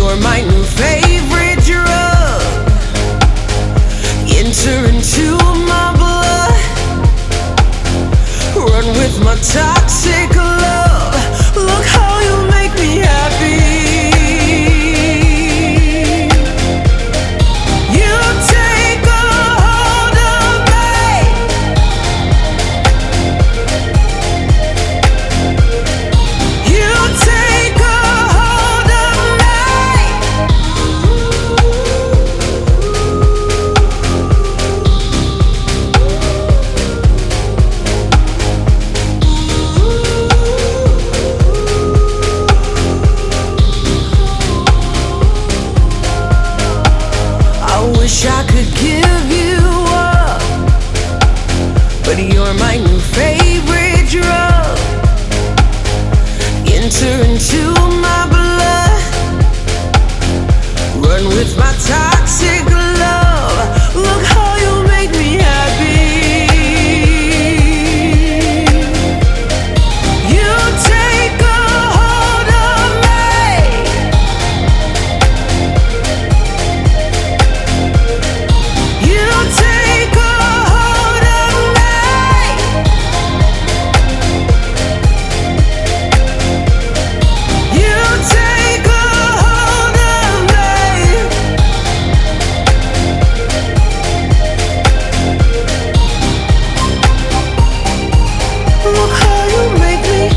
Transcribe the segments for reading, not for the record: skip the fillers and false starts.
you're my new favorite drug. Enter into my blood, run with my toxic love. Look how you make me happy. You take a hold of me. You take a hold of me. I wish I could give you up, but you're my new favorite drug. Enter into my blood, run with my toxic love. Look how you make me happy. You take a hold of me. You take a hold of me. You take a hold of me. Look how you make me.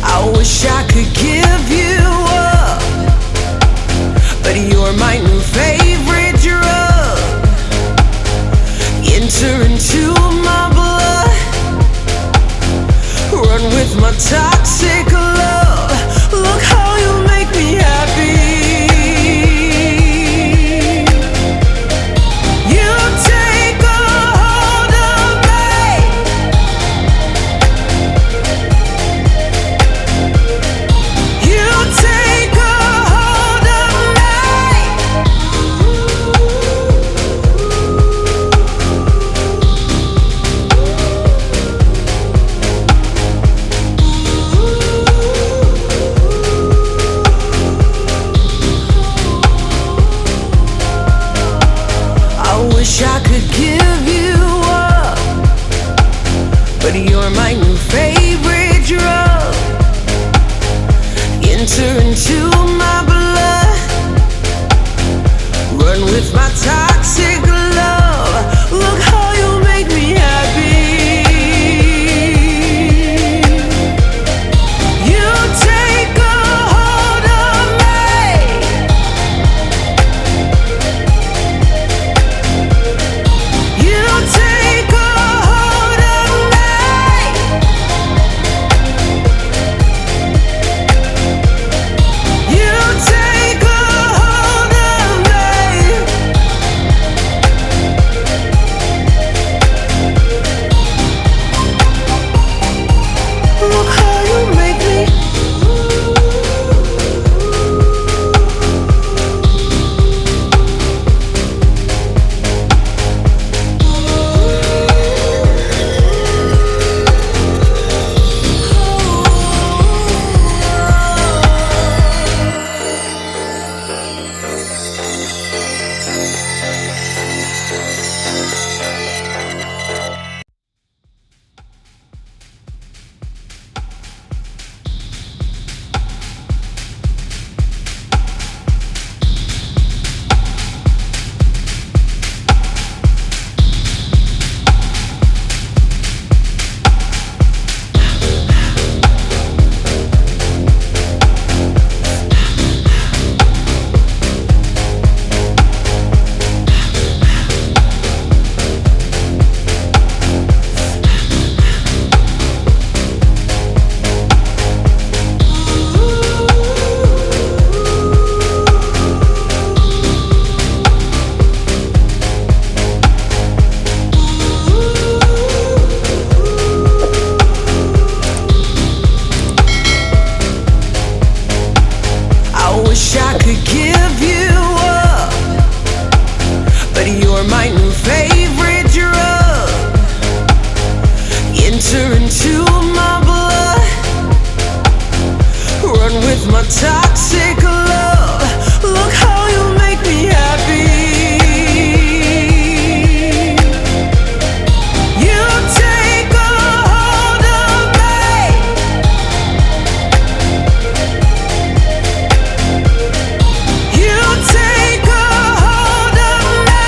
I wish I could give you up, but you're my new favorite drug. Enter into my blood, run with my toxic love. Look how you make me happy. You take a hold of me. You take a hold of me. I wish I could give you up, but you're my new favorite drug. Enter into my blood, run with my toxic love. Look how you make me happy. You take a hold of me. You take a hold of me. You take a hold of me. could give you up, but you're my new favorite drug. Enter into my blood, run with my toxic love. Look how you make me happy. You take a hold of me. You take a hold of me.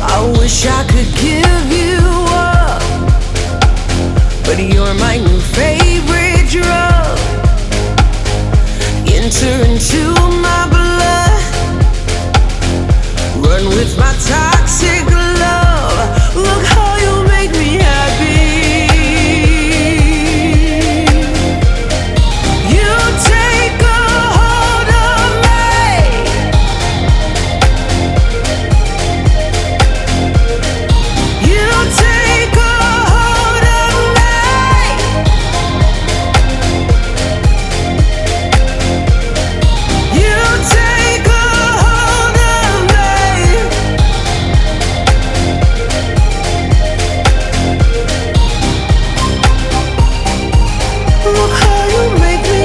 I wish I could give you up, but you're my new favorite drug. Enter into my blood, run with my toxic love. Look how you make me happy. You take a hold of me. You take a hold of me. You take a hold of me. Look how you make me.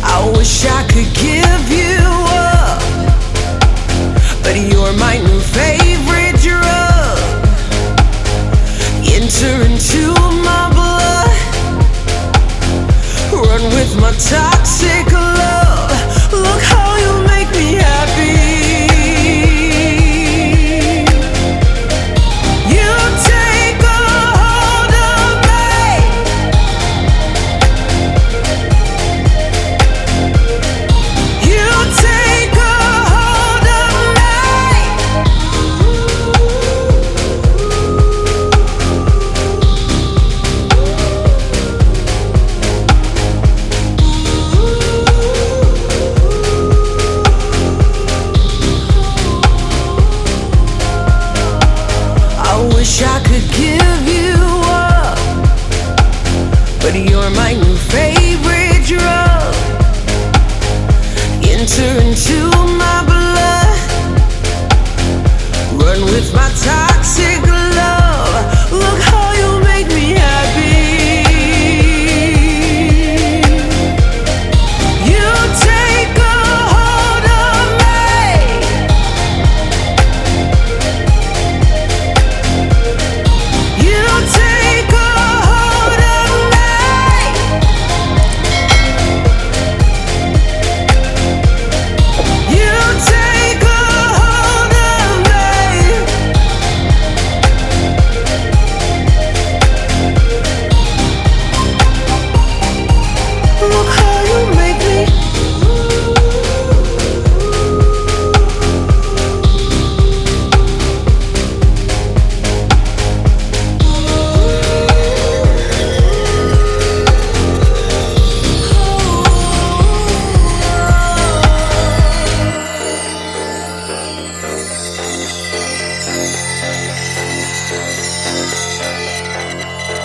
I wish I could give you up, but you're my new favorite drug. Enter into my blood, run with my toxic love. Look how you make me happy. You take a hold of me. You take a hold of me. I wish I could give you up, but you're my new favorite drug. Enter into my blood, run with my time.